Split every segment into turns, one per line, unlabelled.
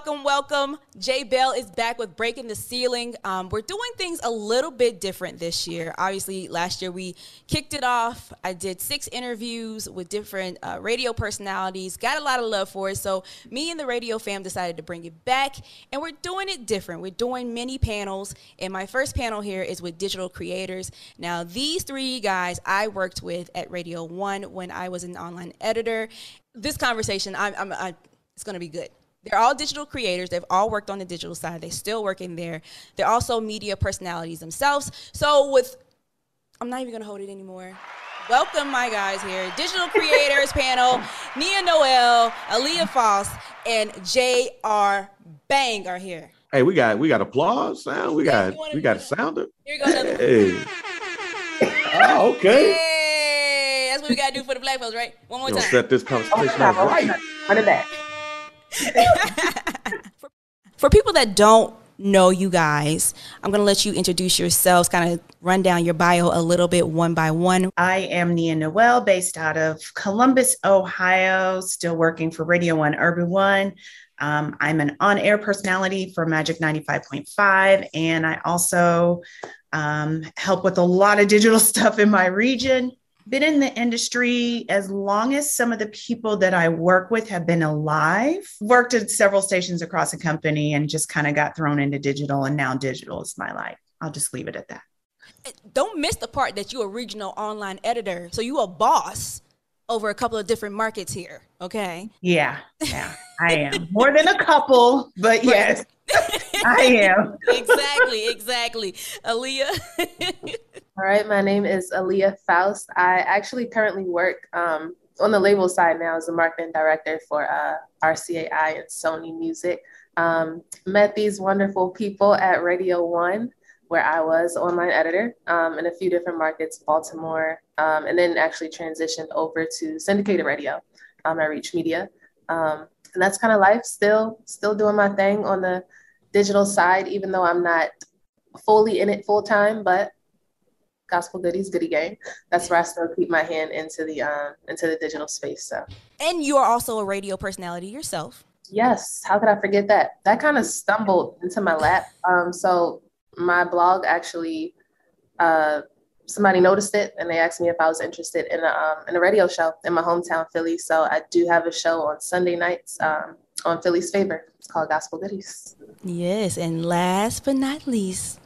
welcome. J.Belle is back with Breaking the Ceiling. We're doing things a little bit different this year. Obviously, last year we kicked it off. I did 6 interviews with different radio personalities, got a lot of love for it. So me and the radio fam decided to bring it back, and we're doing it different. We're doing mini panels, and my first panel here is with digital creators. Now, these 3 guys I worked with at Radio 1 when I was an online editor. This conversation, it's going to be good. They're all digital creators. They've all worked on the digital side. They're still working there. They're also media personalities themselves. So I'm not even going to hold it anymore. Welcome, my guys here. Digital creators panel, Nia Noel, Aliya, Faust, and J.R. Bang are here.
Hey, we got applause sound. We got a sounder.
Here you go.
Hey. Oh, okay.
Hey, that's what we got to do for the black folks, right? One more time.
Set this conversation up right.
Run it back.
For people that don't know you guys, I'm going to let you introduce yourselves, kind of run down your bio a little bit one by one.
I am Nia Noel, based out of Columbus, Ohio, still working for Radio 1 Urban One. I'm an on-air personality for Magic 95.5, and I also help with a lot of digital stuff in my region. Been in the industry as long as some of the people that I work with have been alive. Worked at several stations across the company and just kind of got thrown into digital, and now digital is my life. I'll just leave it at that.
Don't miss the part that you're a regional online editor. So you a boss over a couple of different markets here, okay?
Yeah, I am. More than a couple, but yes, I am.
Exactly. Aliya?
All right, my name is Aliya Faust. I actually currently work on the label side now as a marketing director for RCAI and Sony Music. Met these wonderful people at Radio 1, where I was online editor in a few different markets, Baltimore, and then actually transitioned over to syndicated radio at Reach Media. And that's kind of life, still doing my thing on the digital side, even though I'm not fully in it full time, but gospel goodies, goodie gang. That's where I still keep my hand into the digital space. So.
And you are also a radio personality yourself.
Yes. How could I forget that? That kind of stumbled into my lap. So my blog actually, somebody noticed it and they asked me if I was interested in a radio show in my hometown, Philly. So I do have a show on Sunday nights on Philly's Favor. It's called Gospel Goodies.
Yes. And last but not least,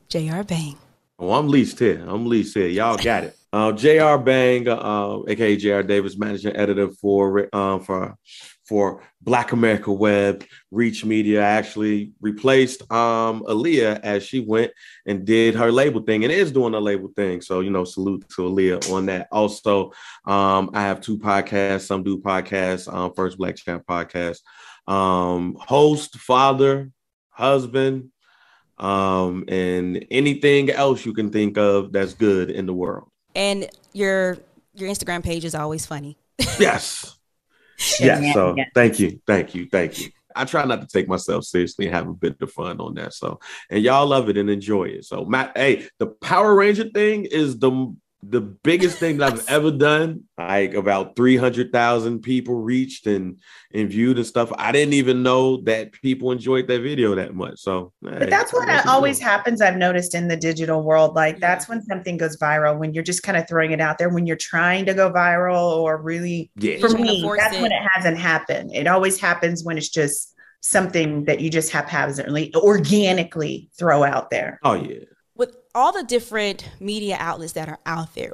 J.R. Bang.
Oh, I'm leased here. Y'all got it. J.R. Bang, aka J.R. Davis, managing editor for Black America Web, Reach Media. I actually replaced Aliya as she went and did her label thing and is doing a label thing. So, salute to Aliya on that. Also, I have 2 podcasts, Some Do Podcasts, First Black Champ Podcast, host, father, husband, and anything else you can think of that's good in the world.
And your Instagram page is always funny.
Yes. Yeah. So thank you. I try not to take myself seriously and have a bit of fun on that. So, and y'all love it and enjoy it. So the Power Ranger thing is the biggest thing that I've ever done. Like about 300,000 people reached and viewed and stuff. I didn't even know that people enjoyed that video that much. So,
but that's what always happens. I've noticed in the digital world, like that's when something goes viral, when you're just kind of throwing it out there, when you're trying to go viral or really, for me, that's when it hasn't happened. It always happens when it's just something that you just haphazardly, organically throw out there.
Oh, yeah.
With all the different media outlets that are out there,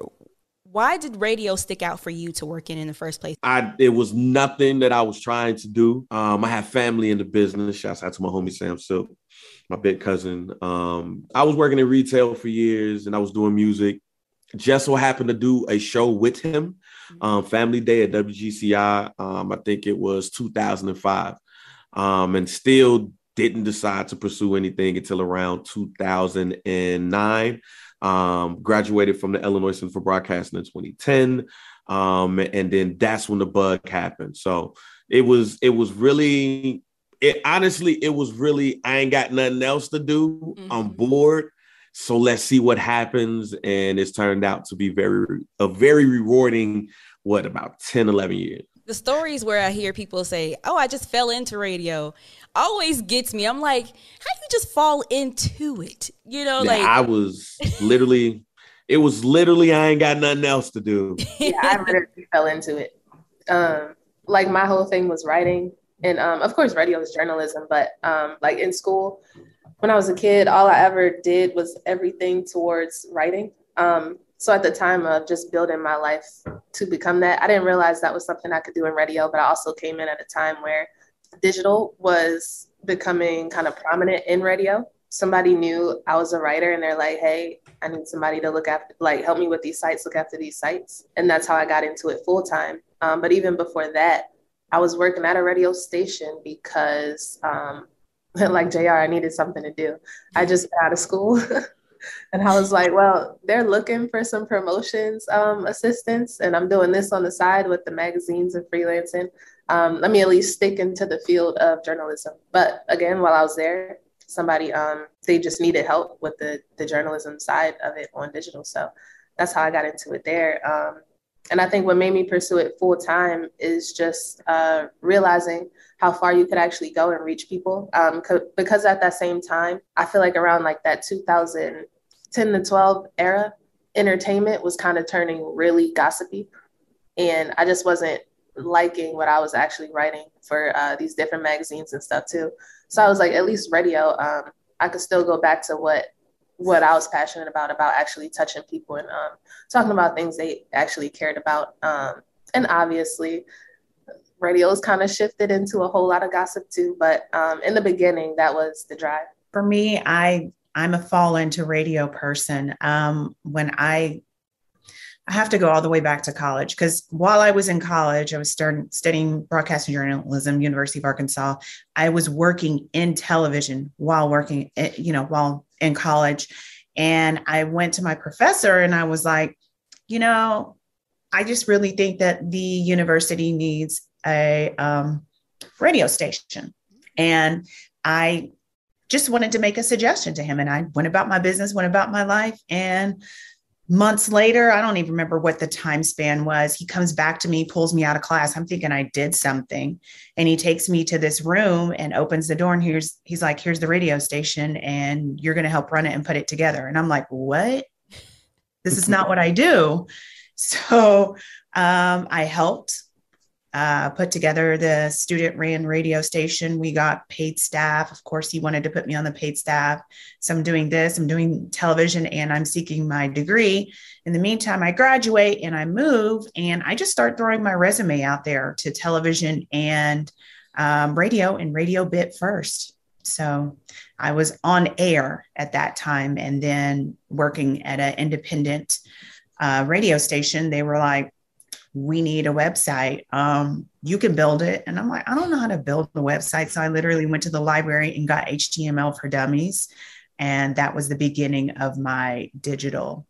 why did radio stick out for you to work in the first place?
It was nothing that I was trying to do. I have family in the business. Shouts out to my homie Sam Silk, my big cousin. I was working in retail for years and I was doing music. Just so happened to do a show with him, Family Day at WGCI. I think it was 2005, and still didn't decide to pursue anything until around 2009. Graduated from the Illinois Center for Broadcasting in 2010. And then that's when the bug happened. So it was really, I ain't got nothing else to do. Mm-hmm. I'm bored. So let's see what happens. And it's turned out to be a very rewarding, about 10, 11 years.
The stories where I hear people say, "Oh, I just fell into radio," always gets me. I'm like, how do you just fall into it? You know,
Yeah, I was literally, it was literally, I ain't got nothing else to do.
Yeah, I literally fell into it. Like my whole thing was writing, and of course, radio is journalism. But like in school, when I was a kid, all I ever did was everything towards writing. So at the time of just building my life to become that, I didn't realize that was something I could do in radio, but I also came in at a time where digital was becoming kind of prominent in radio. Somebody knew I was a writer and they're like, hey, I need somebody to look after, like, help me with these sites, look after these sites. And that's how I got into it full time. But even before that, I was working at a radio station because like JR, I needed something to do. I just got out of school. And I was like, well, they're looking for some promotions assistance, and I'm doing this on the side with the magazines and freelancing. Let me at least stick into the field of journalism. But again, while I was there, somebody, they just needed help with the journalism side of it on digital. So that's how I got into it there. And I think what made me pursue it full time is just realizing how far you could actually go and reach people. Because at that same time, I feel like around like that 2010 to 12 era, entertainment was kind of turning really gossipy. And I just wasn't liking what I was actually writing for these different magazines and stuff too. So I was like, at least radio, I could still go back to what I was passionate about actually touching people and talking about things they actually cared about. And obviously, radio's kind of shifted into a whole lot of gossip too. But in the beginning, that was the drive.
For me, I'm a fall into radio person. When I have to go all the way back to college, because while I was in college, I was studying broadcasting journalism, University of Arkansas. I was working in television while while in college. And I went to my professor and I was like, I just really think that the university needs a radio station. And I just wanted to make a suggestion to him. And I went about my business, went about my life. And months later, I don't even remember what the time span was. He comes back to me, pulls me out of class. I'm thinking I did something. And he takes me to this room and opens the door. And he's like, here's the radio station and you're going to help run it and put it together. And I'm like, what? This is not what I do. So I helped put together the student ran radio station. We got paid staff. Of course, he wanted to put me on the paid staff. So I'm doing this, I'm doing television, and I'm seeking my degree. In the meantime, I graduate and I move, and I just start throwing my resume out there to television and radio, and radio bit first. So I was on air at that time, and then working at an independent radio station. They were like, we need a website. You can build it. And I'm like, I don't know how to build a website. So I literally went to the library and got HTML for Dummies. And that was the beginning of my digital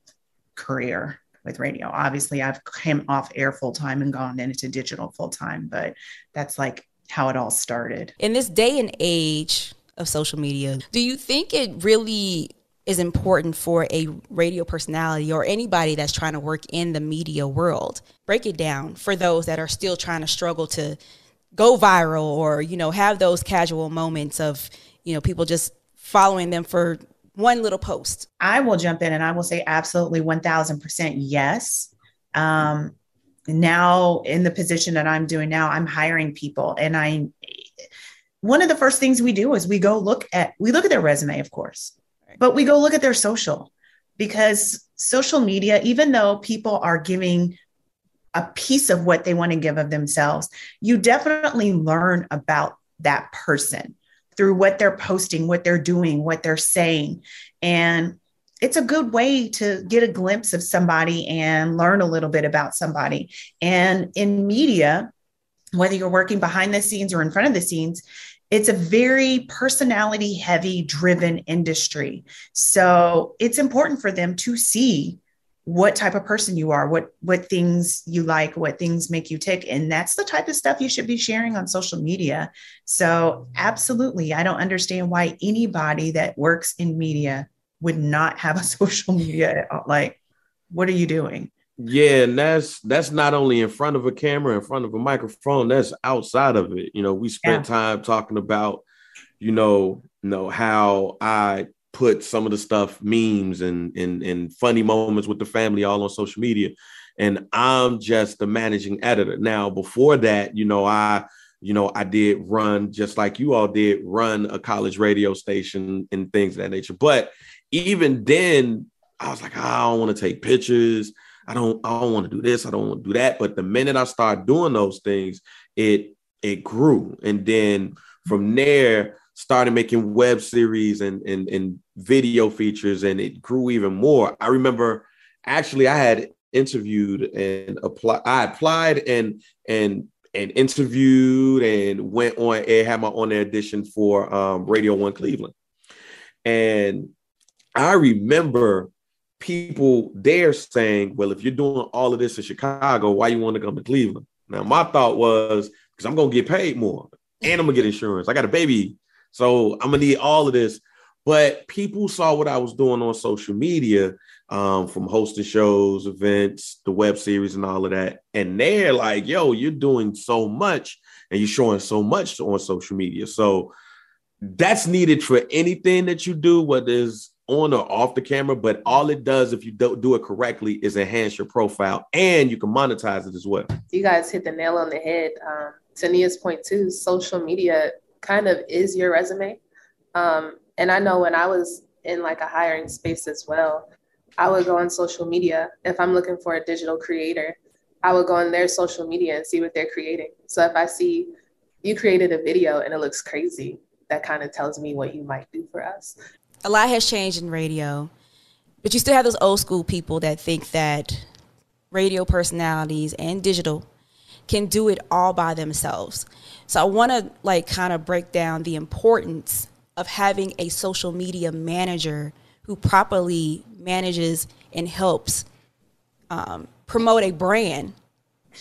career with radio. Obviously, I've come off air full time and gone into digital full time, but that's like how it all started.
In this day and age of social media, do you think it really is important for a radio personality or anybody that's trying to work in the media world? Break it down for those that are still trying to struggle to go viral or, have those casual moments of, people just following them for one little post.
I will jump in and I will say absolutely 1000% yes. Now in the position that I'm doing now, I'm hiring people, and one of the first things we do is we look at their resume, of course. But we go look at their social, because social media, even though people are giving a piece of what they want to give of themselves, you definitely learn about that person through what they're posting, what they're doing, what they're saying. And it's a good way to get a glimpse of somebody and learn a little bit about somebody. And in media, whether you're working behind the scenes or in front of the scenes, it's a very personality heavy driven industry. So it's important for them to see what type of person you are, what things you like, what things make you tick. And that's the type of stuff you should be sharing on social media. So absolutely, I don't understand why anybody that works in media would not have a social media. Like, what are you doing?
Yeah, and that's not only in front of a camera, in front of a microphone, that's outside of it. We spent time talking about, how I put some of the stuff, memes and funny moments with the family all on social media. And I'm just the managing editor. Now, before that, I did run, just like you all did, run a college radio station and things of that nature. But even then, I was like, I don't want to take pictures. I don't want to do this. I don't want to do that. But the minute I started doing those things, it grew. And then from there, started making web series and video features, and it grew even more. I remember actually I had interviewed and applied and interviewed and went on air, had my on air audition for Radio 1 Cleveland. And I remember people there saying, well, if you're doing all of this in Chicago, why you want to come to Cleveland? Now, my thought was, because I'm going to get paid more and I'm going to get insurance. I got a baby, so I'm going to need all of this. But people saw what I was doing on social media, from hosting shows, events, the web series and all of that. And they're like, yo, you're doing so much and you're showing so much on social media. So that's needed for anything that you do, whether it's on or off the camera. But all it does, if you don't do it correctly, is enhance your profile, and you can monetize it as well.
You guys hit the nail on the head. To Nia's point too, social media kind of is your resume. And I know when I was in like a hiring space as well, I would go on social media. If I'm looking for a digital creator, I would go on their social media and see what they're creating. So if I see you created a video and it looks crazy, that kind of tells me what you might do for us.
A lot has changed in radio, but you still have those old school people that think that radio personalities and digital can do it all by themselves. So I want to like kind of break down the importance of having a social media manager who properly manages and helps promote a brand,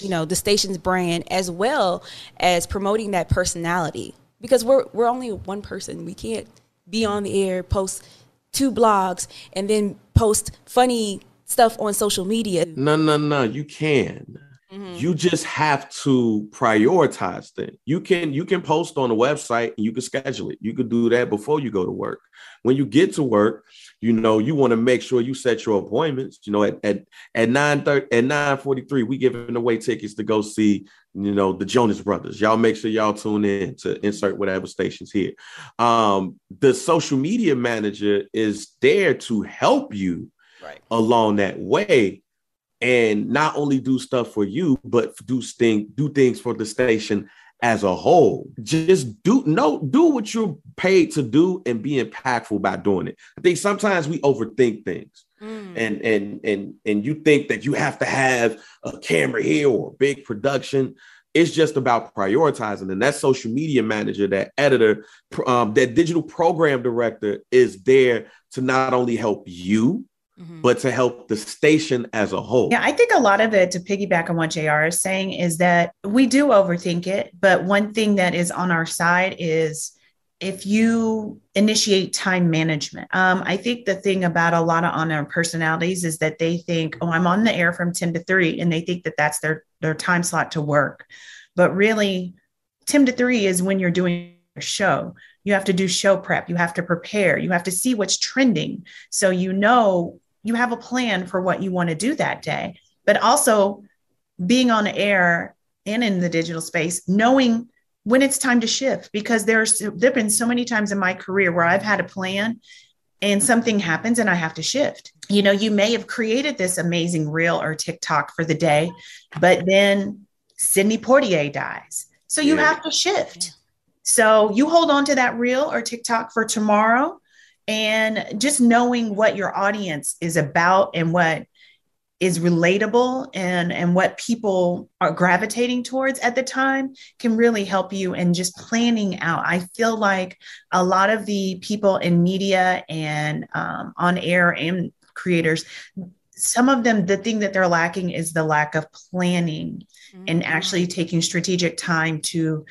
the station's brand, as well as promoting that personality. Because we're only one person. We can't be on the air, post 2 blogs, and then post funny stuff on social media.
No, you can. Mm-hmm. You just have to prioritize things. You can post on the website and you can schedule it. You could do that before you go to work. When you get to work, you want to make sure you set your appointments. At 9:30, at 9:43, we giving away tickets to go see, the Jonas Brothers. Y'all make sure y'all tune in to insert whatever stations here. The social media manager is there to help you along that way. And not only do stuff for you, but do things for the station as a whole. Just do what you're paid to do and be impactful by doing it. I think sometimes we overthink things, and you think that you have to have a camera here or a big production. It's just about prioritizing. And that social media manager, that editor, that digital program director is there to not only help you, but to help the station as a whole.
Yeah, I think a lot of it, to piggyback on what JR is saying, is that we do overthink it. But one thing that is on our side is if you initiate time management. I think the thing about a lot of on-air personalities is that they think, oh, I'm on the air from 10 to 3, and they think that that's their time slot to work. But really, 10 to 3 is when you're doing a show. You have to do show prep. You have to prepare. You have to see what's trending. So you have a plan for what you want to do that day, but also being on air and in the digital space, knowing when it's time to shift, because there've been so many times in my career where I've had a plan and something happens and I have to shift. You may have created this amazing reel or TikTok for the day, but then Sidney Poitier dies. So you have to shift. So you hold on to that reel or TikTok for tomorrow. And just knowing what your audience is about and what is relatable and what people are gravitating towards at the time can really help you in just planning out. I feel like a lot of the people in media and on air and creators, some of them, the thing that they're lacking is the lack of planning and actually taking strategic time to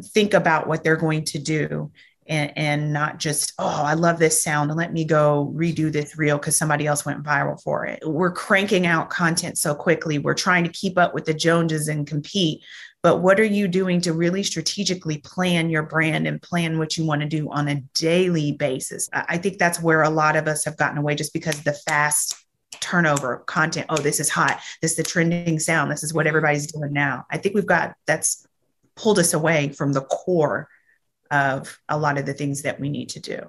think about what they're going to do. and not just, oh, I love this sound and let me go redo this reel because somebody else went viral for it. We're cranking out content so quickly. We're trying to keep up with the Joneses and compete. But what are you doing to really strategically plan your brand and plan what you want to do on a daily basis? I think that's where a lot of us have gotten away, just because of the fast turnover content. Oh, this is hot. This is the trending sound. This is what everybody's doing now. I think that's pulled us away from the core of a lot of the things that we need to do.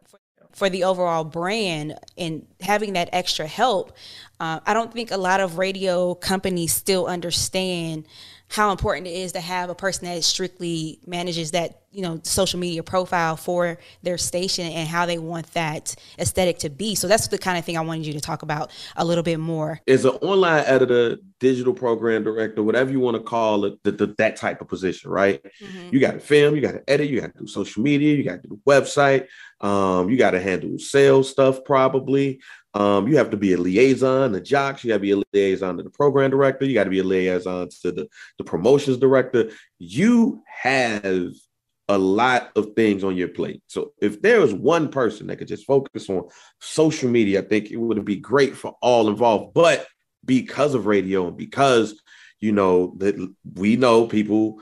For the overall brand and having that extra help, I don't think a lot of radio companies still understand how important it is to have a person that strictly manages that, social media profile for their station and how they want that aesthetic to be. So that's the kind of thing I wanted you to talk about a little bit more.
As an online editor, digital program director, whatever you want to call it, that type of position, right? Mm-hmm. You got to film, you got to edit, you got to do social media, you got to do the website, you got to handle sales stuff probably. You have to be a liaison to jocks. You got to be a liaison to the program director. You got to be a liaison to the promotions director. You have a lot of things on your plate. So if there was one person that could just focus on social media, I think it would be great for all involved. But because of radio and because, that we know people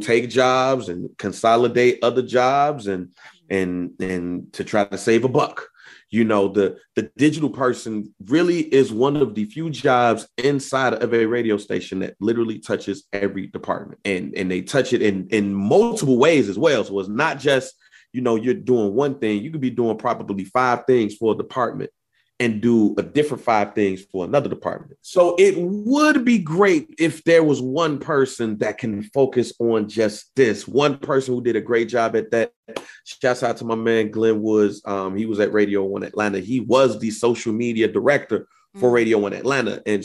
take jobs and consolidate other jobs and to try to save a buck. The digital person really is one of the few jobs inside of a radio station that literally touches every department, and they touch it in multiple ways as well. So it's not just, you're doing one thing. You could be doing probably 5 things for a department and do a different 5 things for another department. So it would be great if there was one person that can focus on just this, one person who did a great job at that. Shouts out to my man, Glenn Woods. He was at Radio 1 Atlanta. He was the social media director for Radio 1 Atlanta, and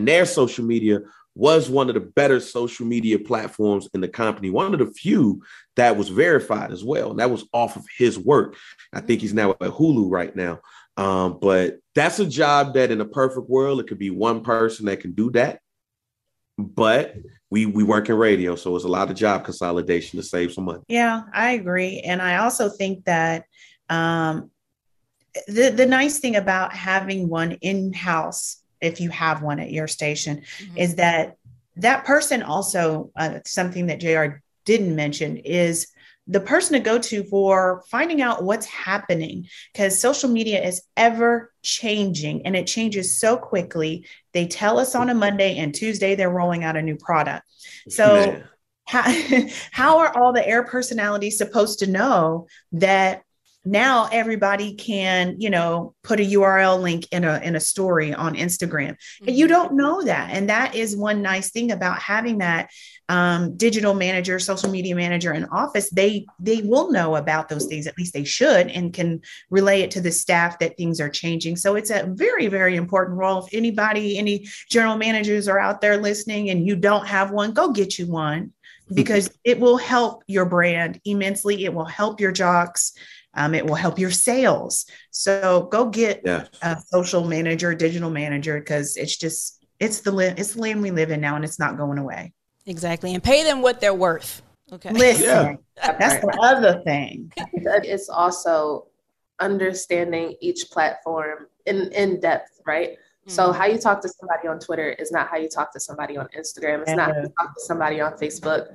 their social media was one of the better social media platforms in the company. One of the few that was verified as well. And that was off of his work. I think he's now at Hulu right now. But that's a job that in a perfect world, it could be one person that can do that. But we work in radio, so it's a lot of job consolidation to save some money.
Yeah, I agree. And I also think that the nice thing about having one in-house, if you have one at your station, is that person also, something that JR didn't mention, is the person to go to for finding out what's happening, because social media is ever changing and it changes so quickly. They tell us on a Monday and Tuesday they're rolling out a new product. So how are all the air personalities supposed to know that now everybody can, put a URL link in a story on Instagram? And you don't know that. And that is one nice thing about having that digital manager, social media manager in office. They will know about those things, at least they should, and can relay it to the staff that things are changing. So it's a very, very important role. If any general managers are out there listening and you don't have one, go get you one, because it will help your brand immensely. It will help your jocks. It will help your sales. So go get a social manager, digital manager, because it's the land we live in now, and it's not going away.
Exactly. And pay them what they're worth. Okay.
Listen, that's the other thing.
It's also understanding each platform in depth, right? Mm-hmm. So how you talk to somebody on Twitter is not how you talk to somebody on Instagram. It's not how you talk to somebody on Facebook.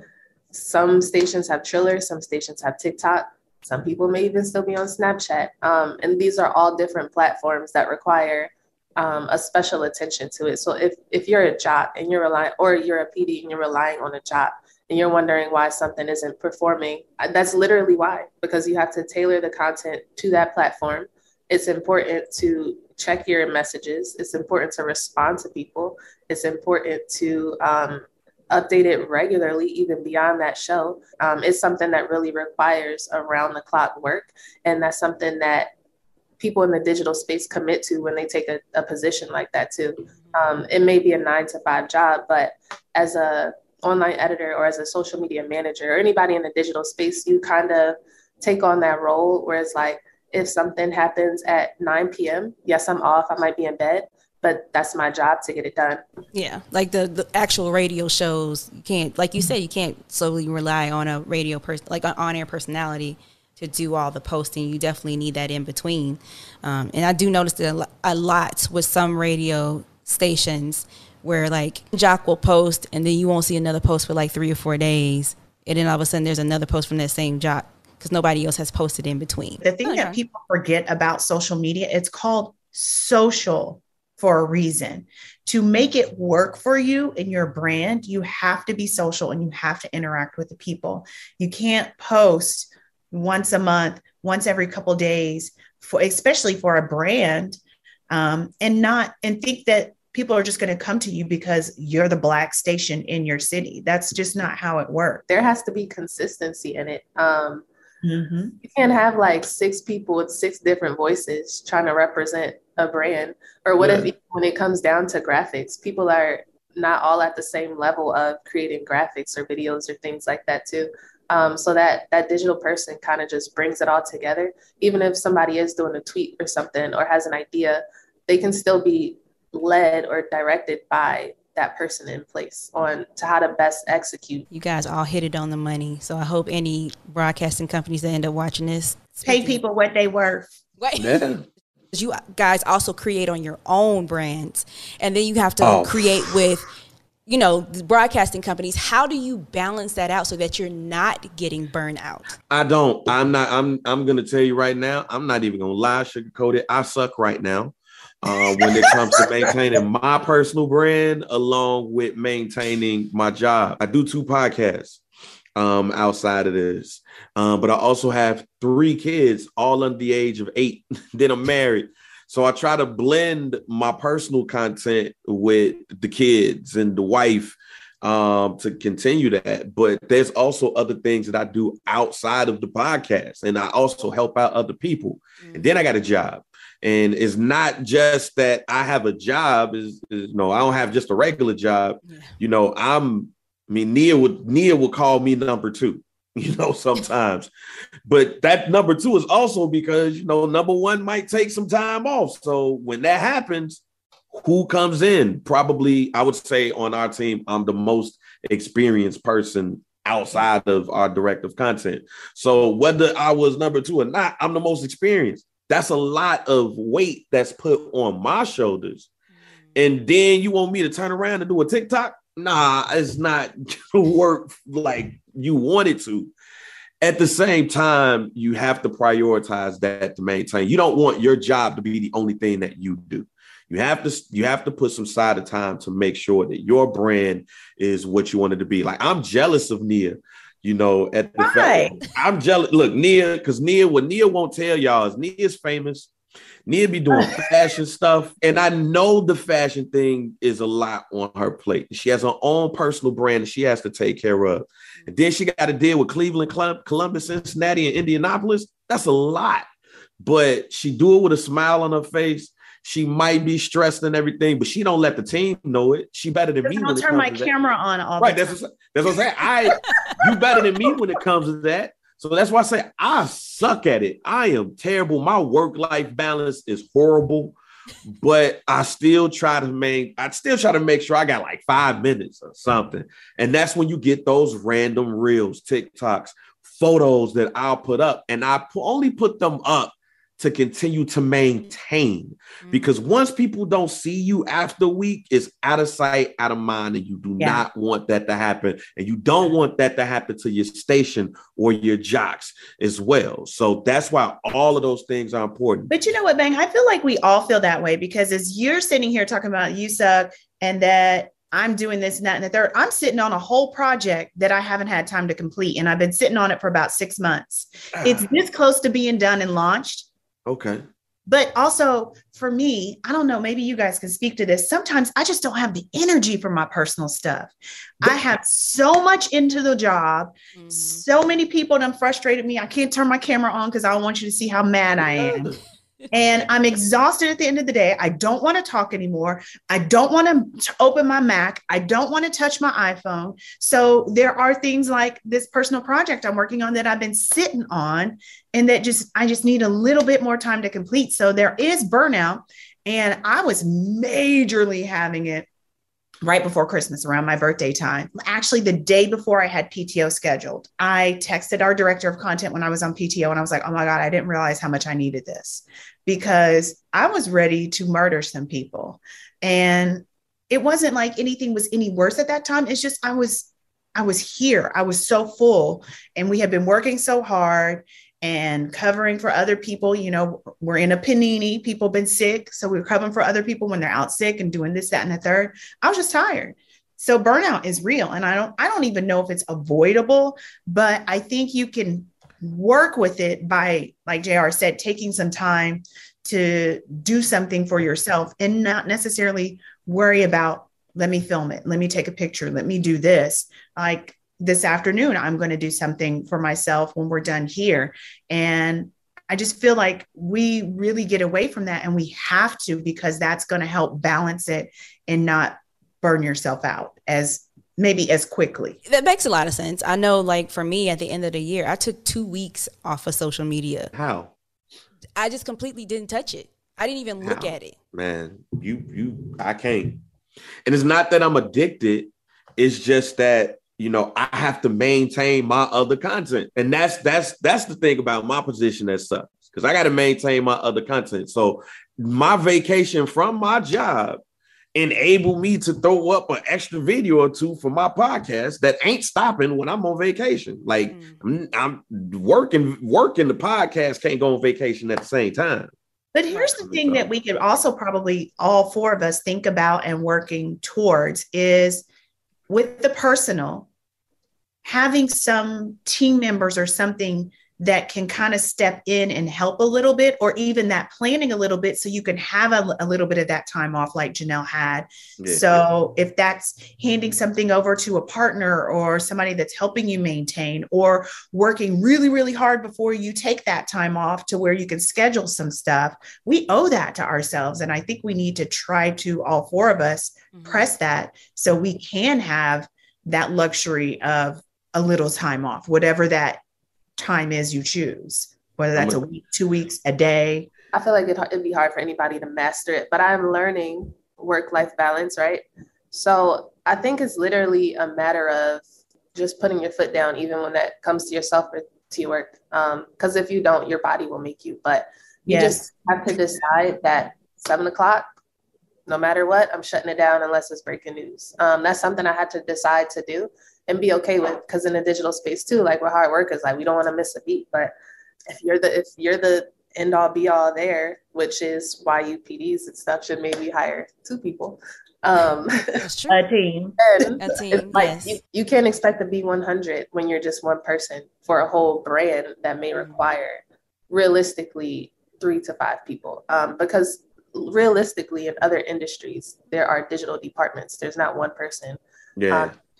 Some stations have Triller, some stations have TikTok. Some people may even still be on Snapchat. And these are all different platforms that require a special attention to it. So if you're a job and you're relying, or you're a PD and you're relying on a job and you're wondering why something isn't performing, that's literally why, because you have to tailor the content to that platform. It's important to check your messages. It's important to respond to people. It's important to update it regularly, even beyond that show. It's something that really requires around the clock work. And that's something that people in the digital space commit to when they take a position like that too. It may be a 9-to-5 job, but as a online editor or as a social media manager or anybody in the digital space, you kind of take on that role where it's like, if something happens at 9 p.m., yes, I'm off, I might be in bed, but that's my job to get it done.
Yeah, like the actual radio shows, you can't, like you said, you can't solely rely on a radio person, like an on-air personality to do all the posting. You definitely need that in between. And I do notice that a lot with some radio stations where like Jock will post and then you won't see another post for like 3 or 4 days. And then all of a sudden there's another post from that same Jock because nobody else has posted in between.
The thing that people forget about social media, it's called social for a reason. To make it work for you and your brand, you have to be social and you have to interact with the people. You can't post once a month, once every couple of days, especially for a brand, and think that people are just going to come to you because you're the Black station in your city. That's just not how it works.
There has to be consistency in it. You can't have like 6 people with 6 different voices trying to represent a brand. Or what if when it comes down to graphics, people are not all at the same level of creating graphics or videos or things like that too. So that digital person kind of just brings it all together. Even if somebody is doing a tweet or something or has an idea, they can still be led or directed by that person in place on to how to best execute.
You guys all hit it on the money. So I hope any broadcasting companies that end up watching this
pay people what they worth.
Yeah.
You guys also create on your own brands, and then you have to create with, you know, the broadcasting companies. How do you balance that out so that you're not getting burned out?
I don't. I'm not. I'm going to tell you right now. I'm not even going to lie, sugarcoat it. I suck right now. When it comes to maintaining my personal brand along with maintaining my job. I do 2 podcasts outside of this. But I also have 3 kids, all under the age of 8. Then I'm married. So I try to blend my personal content with the kids and the wife to continue that. But there's also other things that I do outside of the podcast. And I also help out other people. And then I got a job. And it's not just that I have a job, no, I don't have just a regular job. Yeah. You know, Nia would call me number 2, you know, sometimes. But that number 2 is also because, you know, number 1 might take some time off. So when that happens, who comes in? Probably, I would say on our team, I'm the most experienced person outside of our director of content. So whether I was number 2 or not, I'm the most experienced. That's a lot of weight that's put on my shoulders. And then you want me to turn around and do a TikTok? Nah, it's not going to work like you want it to. At the same time, you have to prioritize that to maintain. You don't want your job to be the only thing that you do. You have to put some side of time to make sure that your brand is what you want it to be. Like, I'm jealous of Nia. You know, at the fact, I'm jealous. Look, Nia, because what Nia won't tell y'all is Nia's famous. Nia be doing fashion stuff. And I know the fashion thing is a lot on her plate. She has her own personal brand that she has to take care of. And then she got to deal with Cleveland, Columbus, Cincinnati, and Indianapolis. That's a lot. But she do it with a smile on her face. She might be stressed and everything, but she don't let the team know it. She better than me.
I'll turn my camera on all
right,
the time.
That's what I'm saying. You better than me when it comes to that. So that's why I say I suck at it. I am terrible. My work-life balance is horrible, but I still try to make sure I got like 5 minutes or something. And that's when you get those random reels, TikToks, photos that I'll put up. And I only put them up to continue to maintain, because once people don't see you after a week, it's out of sight, out of mind, and you do not want that to happen. And you don't want that to happen to your station or your jocks as well. So that's why all of those things are important.
But you know what, Bang? I feel like we all feel that way, because as you're sitting here talking about you suck and that I'm doing this and that and the third, I'm sitting on a whole project that I haven't had time to complete. And I've been sitting on it for about 6 months. It's this close to being done and launched.
Okay.
But also for me, I don't know, maybe you guys can speak to this. Sometimes I just don't have the energy for my personal stuff. I have so much into the job. So many people done frustrated me. I can't turn my camera on because I don't want you to see how mad I am. And I'm exhausted at the end of the day. I don't want to talk anymore. I don't want to open my Mac. I don't want to touch my iPhone. So there are things like this personal project I'm working on that I've been sitting on, and that I just need a little bit more time to complete. So there is burnout, and I was majorly having it right before Christmas, around my birthday time. Actually, the day before I had PTO scheduled, I texted our director of content when I was on PTO, and I was like, oh my God, I didn't realize how much I needed this, because I was ready to murder some people. And it wasn't like anything was any worse at that time. It's just I was here. I was so full, and we had been working so hard and covering for other people. You know, we're in a panini, people been sick. So we're covering for other people when they're out sick and doing this, that, and the third. I was just tired. So burnout is real. And I don't even know if it's avoidable, but I think you can work with it by, like JR said, taking some time to do something for yourself and not necessarily worry about, let me film it, let me take a picture, let me do this. Like this afternoon, I'm going to do something for myself when we're done here. And I just feel like we really get away from that, and we have to, because that's going to help balance it and not burn yourself out as quickly.
That makes a lot of sense. I know, like for me, at the end of the year, I took 2 weeks off of social media.
How?
I just completely didn't touch it. I didn't even look at it.
Man, I can't. And it's not that I'm addicted. It's just that, you know, I have to maintain my other content. And that's the thing about my position that sucks, because I got to maintain my other content. So my vacation from my job enable me to throw up an extra video or two for my podcast that ain't stopping when I'm on vacation. Like I'm working, the podcast can't go on vacation at the same time.
But here's the thing that we could also probably all four of us think about and working towards is, with the personal, having some team members or something that can kind of step in and help a little bit, or even that planning a little bit, so you can have a little bit of that time off like Janelle had. Yeah. So if that's handing something over to a partner or somebody that's helping you maintain, or working really, really hard before you take that time off to where you can schedule some stuff, we owe that to ourselves. And I think we need to try to, all four of us, press that so we can have that luxury of a little time off, whatever that time is you choose, whether that's a week, 2 weeks, a day.
I feel like it'd be hard for anybody to master it, but I'm learning work-life balance, right? So I think it's literally a matter of just putting your foot down, even when that comes to yourself or to your work. Because if you don't, your body will make you. But you just have to decide that 7 o'clock, no matter what, I'm shutting it down unless it's breaking news. That's something I had to decide to do and be okay with, because in the digital space too, like we're hard workers, like we don't want to miss a beat. But if you're the end all be all there, which is why you PDs and stuff should maybe hire 2 people.
That's true.
A team.
A team.
Like you can't expect to be 100 when you're just one person for a whole brand that may require realistically 3 to 5 people. Because realistically, in other industries, there are digital departments. There's not one person.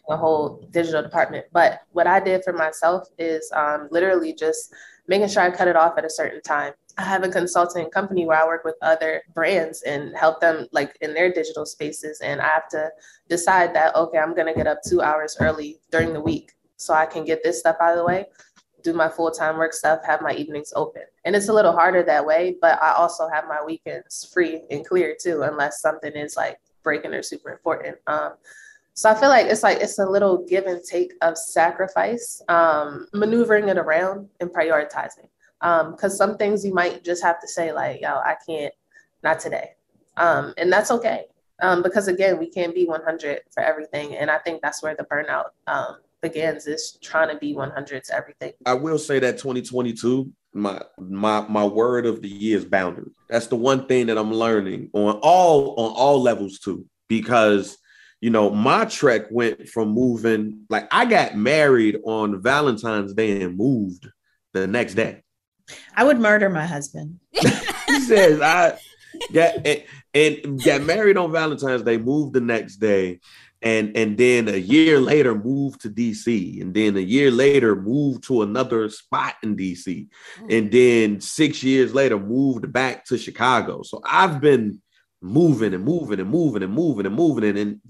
A whole digital department. But what I did for myself is literally just making sure I cut it off at a certain time. I have a consulting company where I work with other brands and help them like in their digital spaces. And I have to decide that, okay, I'm going to get up 2 hours early during the week so I can get this stuff out of the way, do my full-time work stuff, have my evenings open. And it's a little harder that way, but I also have my weekends free and clear too, unless something is like breaking or super important. So I feel like it's a little give and take of sacrifice, maneuvering it around and prioritizing. Because some things you might just have to say like, yo, I can't, not today. And that's okay. Because again, we can't be 100 for everything. And I think that's where the burnout begins, is trying to be 100 to everything.
I will say that 2022, my word of the year is boundary. That's the one thing that I'm learning on all levels too, because you know, my trek went from moving, like I got married on Valentine's Day and moved the next day.
I would murder my husband.
He says I got married on Valentine's Day, moved the next day, and then a year later moved to DC, and then a year later moved to another spot in DC, and then 6 years later moved back to Chicago. So I've been moving and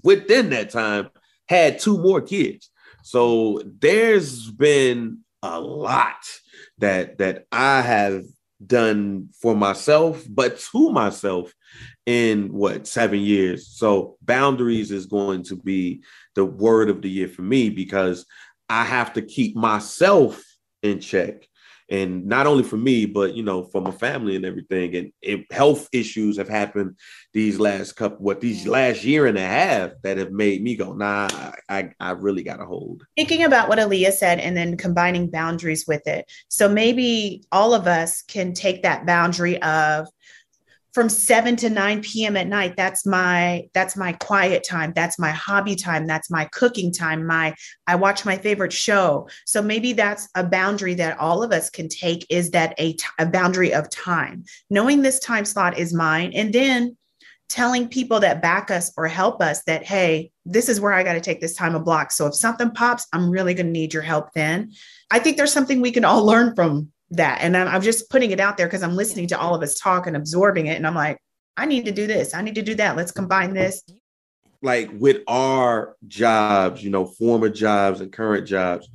within that time had 2 more kids. So there's been a lot that I have done for myself, but to myself in 7 years. So boundaries is going to be the word of the year for me, because I have to keep myself in check. And not only for me, but, for my family and everything. And if health issues have happened these last last year and a half that have made me go, nah, I really got to hold.
Thinking about what Aliya said and then combining boundaries with it. So maybe all of us can take that boundary of from 7 to 9 p.m. at night. That's my quiet time. That's my hobby time. That's my cooking time. I watch my favorite show. So maybe that's a boundary that all of us can take, is that a boundary of time, knowing this time slot is mine. And then telling people that back us or help us that, hey, this is where I got to take this time of block. So if something pops, I'm really going to need your help then. I think there's something we can all learn from that. And I'm just putting it out there because I'm listening to all of us talk and absorbing it. And I'm like, I need to do this. I need to do that. Let's combine this.
Like with our jobs, former jobs and current jobs,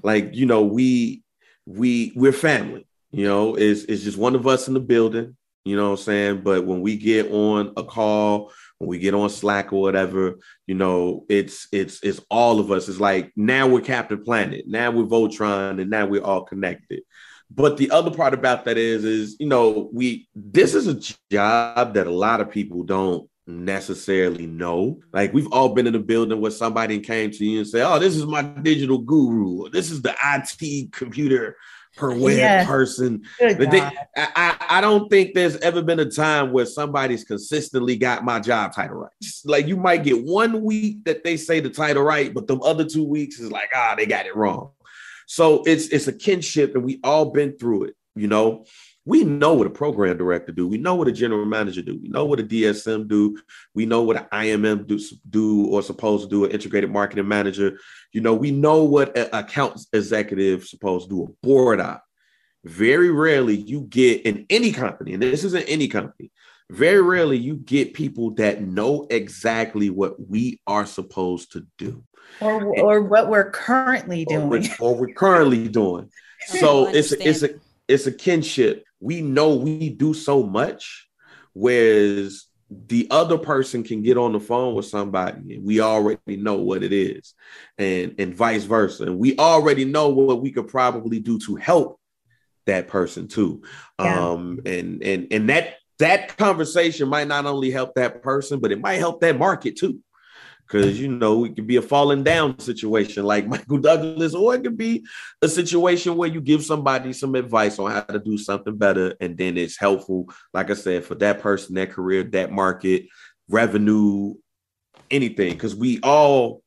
like, we're family, it's just one of us in the building, you know what I'm saying? But when we get on a call, when we get on Slack or whatever, it's all of us. It's like, now we're Captain Planet, now we're Voltron, and now we're all connected. But the other part about that is this is a job that a lot of people don't necessarily know. Like, we've all been in a building where somebody came to you and said, oh, this is my digital guru, or this is the IT computer person. I don't think there's ever been a time where somebody's consistently got my job title right. Like, you might get 1 week that they say the title right, but the other 2 weeks is like, they got it wrong. So it's a kinship, and we all been through it. We know what a program director do. We know what a general manager do. We know what a DSM do. We know what an IMM do or supposed to do, an integrated marketing manager. We know what an account executive supposed to do, a board op. Very rarely you get in any company, and this isn't any company, very rarely you get people that know exactly what we are supposed to do.
Or what we're currently doing.
Or we're currently doing. So it's a kinship. We know we do so much, whereas the other person can get on the phone with somebody and we already know what it is, and vice versa. And we already know what we could probably do to help that person too. Yeah. And that conversation might not only help that person, but it might help that market too. Because, it could be a falling down situation like Michael Douglas, or it could be a situation where you give somebody some advice on how to do something better. And then it's helpful, like I said, for that person, that career, that market, revenue, anything. Because we all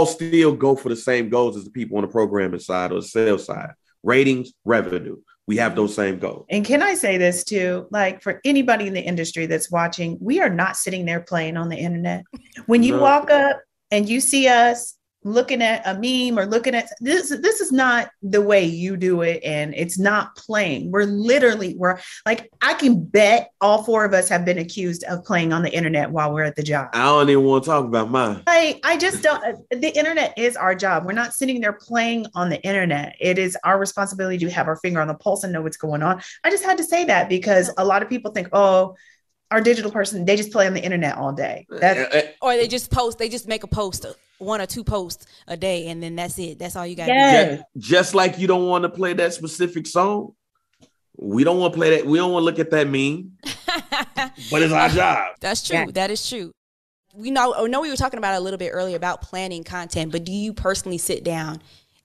still go for the same goals as the people on the programming side or the sales side. Ratings, revenue. We have those same goals. And
can I say this too? Like, for anybody in the industry that's watching, we are not sitting there playing on the internet. When you walk up and you see us looking at a meme or looking at this is not the way you do it, and it's not playing. We're like, I can bet all 4 of us have been accused of playing on the internet while we're at the job.
I don't even want to talk about mine.
I just don't. The internet is our job. We're not sitting there playing on the internet. It is our responsibility to have our finger on the pulse and know what's going on. I just had to say that because a lot of people think, oh, our digital person, they just play on the internet all day.
Or they just make a post, 1 or 2 posts a day, and then that's it. That's all you got to do.
Just like you don't want to play that specific song. We don't want to play that. We don't want to look at that meme, but it's our job.
That's true. Yeah. That is true. I know we were talking about it a little bit earlier about planning content, but do you personally sit down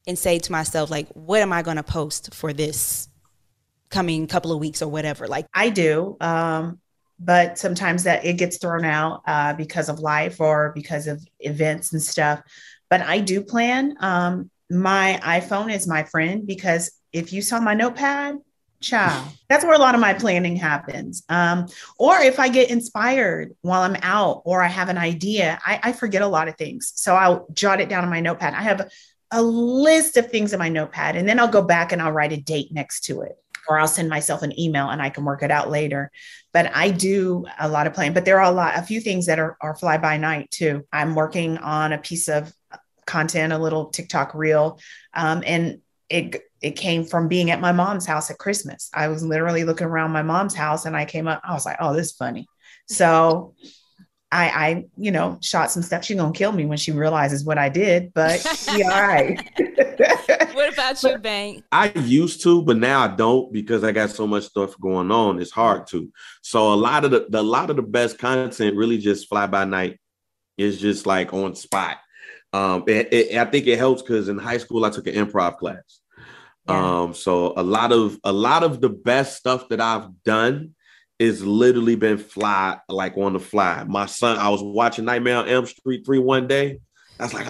and say to myself, like, what am I going to post for this coming couple of weeks or whatever? Like,
I do. But sometimes that it gets thrown out because of life or because of events and stuff. But I do plan. My iPhone is my friend, because if you saw my notepad, child, that's where a lot of my planning happens. Or if I get inspired while I'm out or I have an idea, I forget a lot of things. So I'll jot it down on my notepad. I have a list of things in my notepad, and then I'll go back and I'll write a date next to it. Or I'll send myself an email and I can work it out later. But I do a lot of planning, but there are a few things that are fly by night too. I'm working on a piece of content, a little TikTok reel. And it came from being at my mom's house at Christmas. I was literally looking around my mom's house and I came up, I was like, oh, this is funny. So I shot some stuff. She's going to kill me when she realizes what I did, but yeah, all right.
What about you, Bank?
I used to, but now I don't because I got so much stuff going on. It's hard to. So a lot of the best content really just fly by night. It's just like on spot. I think it helps because in high school I took an improv class. Yeah. So a lot of the best stuff that I've done is literally been fly, like on the fly. My son, I was watching Nightmare on Elm Street 3 one day. I was like,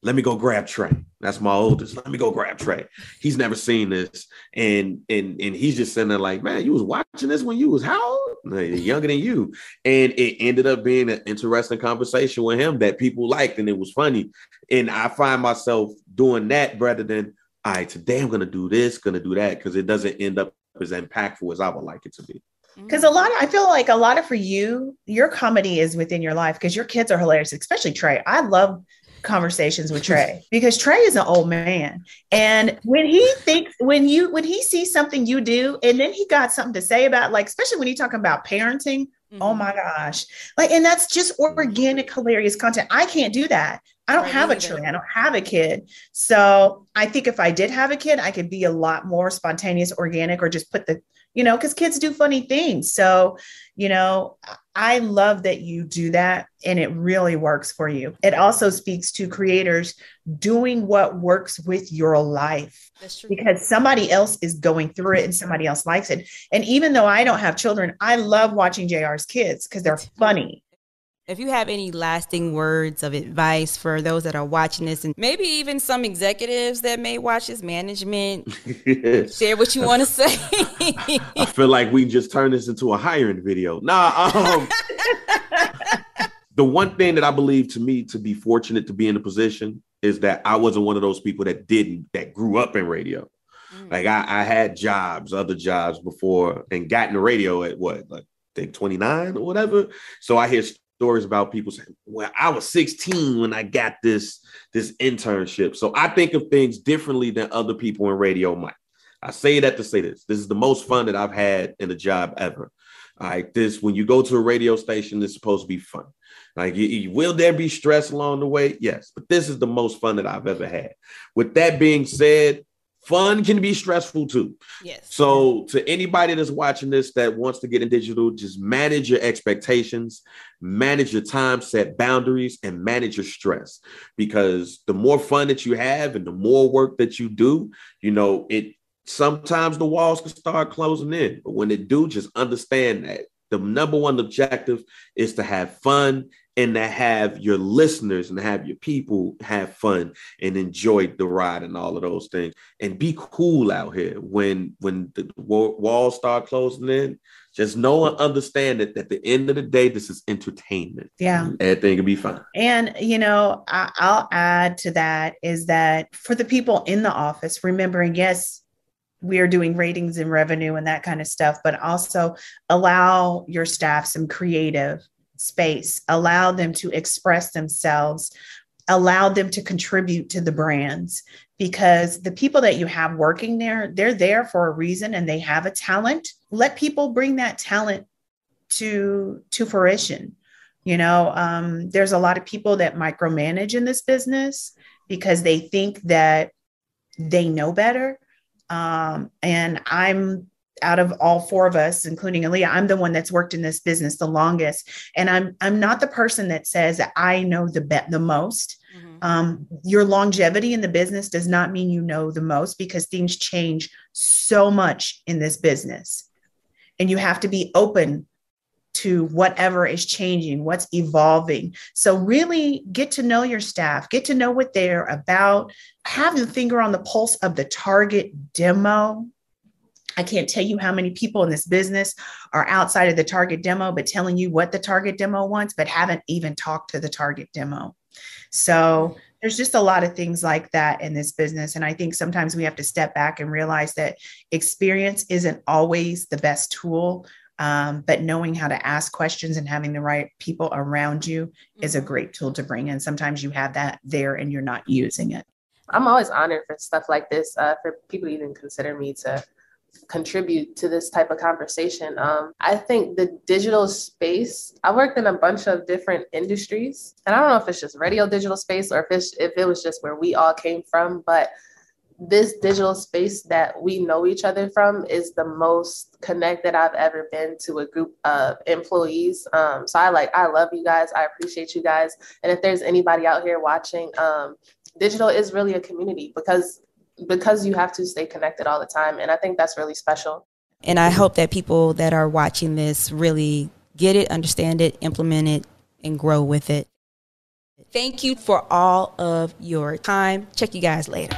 let me go grab Trey. That's my oldest. Let me go grab Trey. He's never seen this. And he's just sitting there like, man, you was watching this when you was how old? Younger than you. And it ended up being an interesting conversation with him that people liked, and it was funny. And I find myself doing that rather than, all right, today I'm going to do this, going to do that, because it doesn't end up as impactful as I would like it to be.
Because I feel like a lot of for you, your comedy is within your life because your kids are hilarious, especially Trey. I love conversations with Trey because Trey is an old man. And when he sees something you do, and then he got something to say about, like, especially when you talk about parenting, oh my gosh. Like, and that's just organic, hilarious content. I can't do that. I don't have a Trey. I don't have a kid. So I think if I did have a kid, I could be a lot more spontaneous, organic, or just put the, because kids do funny things. So, I love that you do that, and it really works for you. It also speaks to creators doing what works with your life. That's true. Because somebody else is going through it and somebody else likes it. And even though I don't have children, I love watching JR's kids because they're funny.
If you have any lasting words of advice for those that are watching this, and maybe even some executives that may watch this, management, share what you want to say.
I feel like we just turned this into a hiring video. The one thing that I believe, to me, to be fortunate to be in the position is that I wasn't one of those people that grew up in radio. Like I had other jobs before, and got into radio at I think 29 or whatever. So I hear stories about people saying, well, I was 16 when I got this internship. So I think of things differently than other people in radio might. I say that to say this. This is the most fun that I've had in a job ever. Like this, when you go to a radio station, it's supposed to be fun. Like, will there be stress along the way? Yes, but this is the most fun that I've ever had. With that being said, fun can be stressful too.
Yes.
So to anybody that's watching this that wants to get in digital, just manage your expectations, manage your time, set boundaries, and manage your stress. Because the more fun that you have and the more work that you do, sometimes the walls can start closing in. But when they do, just understand that the number one objective is to have fun and to have your listeners and have your people have fun and enjoy the ride and all of those things, and be cool out here when the walls start closing in. Just know and understand that at the end of the day, this is entertainment.
Yeah.
Everything can be fun.
And, I'll add to that is that for the people in the office, remembering, yes, we are doing ratings and revenue and that kind of stuff, but also allow your staff some creative space, allow them to express themselves, allow them to contribute to the brands, because the people that you have working there, they're there for a reason and they have a talent. Let people bring that talent to fruition. There's a lot of people that micromanage in this business because they think that they know better. And I'm, out of all four of us, including Aliya, I'm the one that's worked in this business the longest. And I'm not the person that says that I know the most. Your longevity in the business does not mean you know the most, because things change so much in this business. And you have to be open to whatever is changing, what's evolving. So really get to know your staff, get to know what they're about, have the finger on the pulse of the target demo. I can't tell you how many people in this business are outside of the target demo, but telling you what the target demo wants, but haven't even talked to the target demo. So there's just a lot of things like that in this business. And I think sometimes we have to step back and realize that experience isn't always the best tool. But knowing how to ask questions and having the right people around you is a great tool to bring in. Sometimes you have that there and you're not using it.
I'm always honored for stuff like this, for people to even consider me to contribute to this type of conversation. I think the digital space, I worked in a bunch of different industries, and I don't know if it's just radio digital space or if it was just where we all came from, but this digital space that we know each other from is the most connected I've ever been to a group of employees. So I love you guys. I appreciate you guys. And if there's anybody out here watching, digital is really a community because you have to stay connected all the time. And I think that's really special.
And I hope that people that are watching this really get it, understand it, implement it, and grow with it. Thank you for all of your time. Check you guys later.